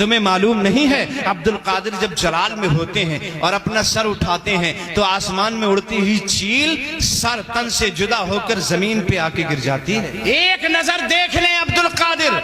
تمہیں معلوم نہیں ہے عبد القادر جب جلال میں ہوتے ہیں اور اپنا سر اٹھاتے ہیں تو آسمان میں اڑتی ہوئی چیل سر تن سے جدا ہو کر زمین پہ آ کے گر جاتی ہے۔ ایک نظر دیکھ لیں عبد القادر،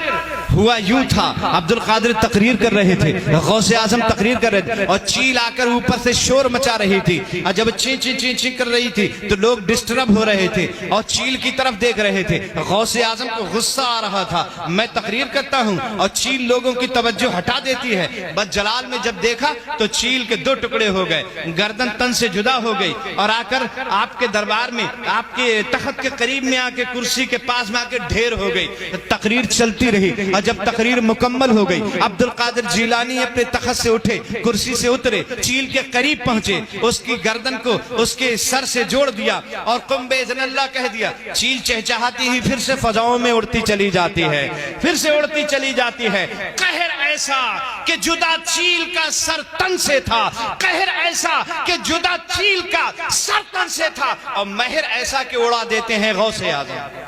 ہوا یوں تھا، عبد القادر تقریر کر رہے تھے، غوث اعظم تقریر کر رہے تھے اور چیل آ کر اوپر سے شور مچا رہی تھی، اور جب چین چین چین چین کر رہی تھی تو لوگ ڈسٹرب ہو رہے تھے اور چیل کی طرف دیکھ رہے تھے۔ غوث اعظم کو غصہ آ رہا تھا، میں تقریر کرتا ہوں اور چیل لوگوں کی توجہ ہٹا دیتی ہے، بس جلال میں جب دیکھا تو چیل کے دو ٹکڑے ہو گئے، گردن تن سے جدا ہو گئی اور آ کر آپ کے دربار میں، آپ کے تخت کے قریب میں آ کے، کرسی کے پاس میں آ کے ڈھیر ہو گئی۔ تقریر چلتی رہی اور جب تقریر مکمل ہو گئی عبد القادر جیلانی اپنے تخت سے اٹھے، کرسی سے اترے، چیل کے قریب پہنچے، اس کی گردن کو اس کے سر سے جوڑ دیا اور قم باذن اللہ کہہ دیا۔ چیل چہچہاتی ہی پھر سے فضاؤں میں اڑتی چلی جاتی ہے، پھر سے اڑتی چلی جاتی ہے۔ قہر ایسا کہ جدا چیل کا سر تن سے تھا، قہر ایسا کہ جدا چیل کا سر تن سے تھا، اور مہر ایسا کہ اڑا دیتے ہیں غوث اعظم،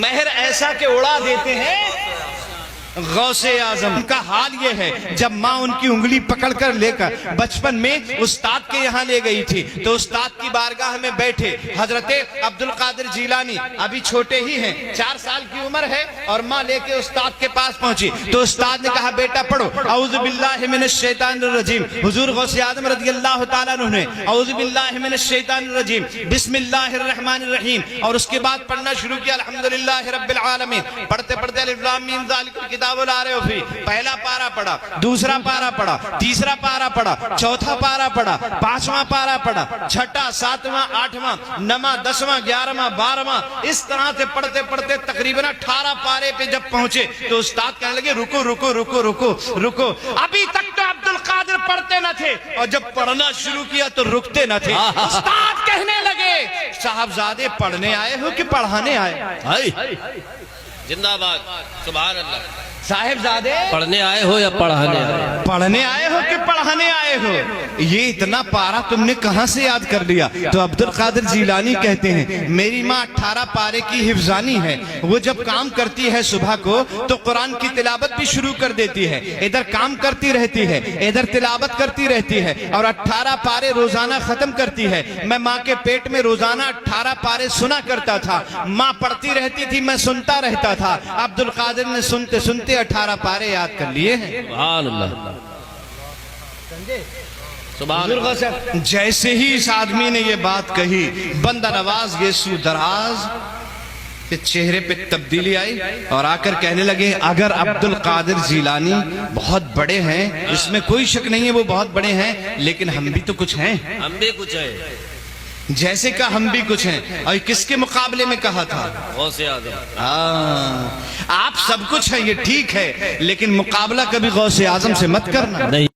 مہر ایسا کہ اڑا دیتے ہیں غوث اعظم۔ کا حال یہ ہے جب ماں ان کی انگلی پکڑ کر لے کر بچپن میں استاد کے یہاں لے گئی تھی تو استاد کی بارگاہ میں بیٹھے حضرت عبد القادر جیلانی ابھی چھوٹے ہی ہیں، 4 سال کی عمر ہے، اور ماں لے کے استاد کے پاس پہنچی تو استاد نے کہا بیٹا پڑھو اعوذ باللہ من الشیطان الرجیم۔ حضور غوث اعظم رضی اللہ تعالیٰ عنہ نے اعوذ باللہ من الشیطان الرجیم بسم اللہ الرحمن الرحیم، اور اس کے بعد پڑھنا شروع کیا الحمدللہ رب العالمین۔ پڑھتے پڑھتے الف لام میم ذالک الکتاب لا رہے ہو پھر پہلا پارا پڑھا، دوسرا پارا پڑھا، تیسرا پارا پڑھا، چوتھا پارا پڑھا، 5واں پارا پڑھا، 6واں 7واں 8واں 9واں 10واں 11واں 12واں، اس طرح سے پڑھتے پڑھتے تقریباً 18 پارے پہ جب پہنچے تو استاد کہنے لگے رکو رکو رکو رکو رکو۔ ابھی تک تو عبد القادر پڑھتے نہ تھے اور جب پڑھنا شروع کیا تو رکتے نہ تھے۔ استاد کہنے لگے صاحبزادے پڑھنے آئے ہو کہ پڑھانے آئے؟ زندہ باد، سبحان اللہ۔ صاحبزادے پڑھنے آئے ہو یا پڑھانے آئے؟ پڑھنے آئے ہو کہ پڑھانے آئے ہو؟ یہ اتنا پارا تم نے کہاں سے یاد کر لیا؟ تو عبد القادر جیلانی کہتے ہیں میری ماں 18 پارے کی حفظانی ہے، وہ جب کام کرتی ہے صبح کو تو قرآن کی تلاوت بھی شروع کر دیتی ہے، ادھر کام کرتی رہتی ہے ادھر تلاوت کرتی رہتی ہے، اور 18 پارے روزانہ ختم کرتی ہے۔ میں ماں کے پیٹ میں روزانہ 18 پارے سنا کرتا تھا، ماں پڑھتی رہتی تھی میں سنتا رہتا تھا۔ عبد القادر نے سنتے سنتے 18 پارے یاد کر لیے ہیں۔ سبحان اللہ، سبحان اللہ۔ جیسے ہی اس آدمی نے یہ بات کہی بندہ نواز یسوع دراز کہ چہرے پہ تبدیلی آئی اور آ کر کہنے لگے اگر عبد القادر جیلانی بہت بڑے ہیں، اس میں کوئی شک نہیں ہے وہ بہت بڑے ہیں، لیکن ہم بھی تو کچھ ہیں، ہم بھی کچھ ہے۔ جیسے کہ ہم بھی کچھ ہیں۔ اور کس کے مقابلے میں کہا تھا؟ غوث اعظم۔ آپ سب کچھ ہیں یہ ٹھیک ہے، لیکن مقابلہ کبھی غوث اعظم سے مت کرنا۔ نہیں۔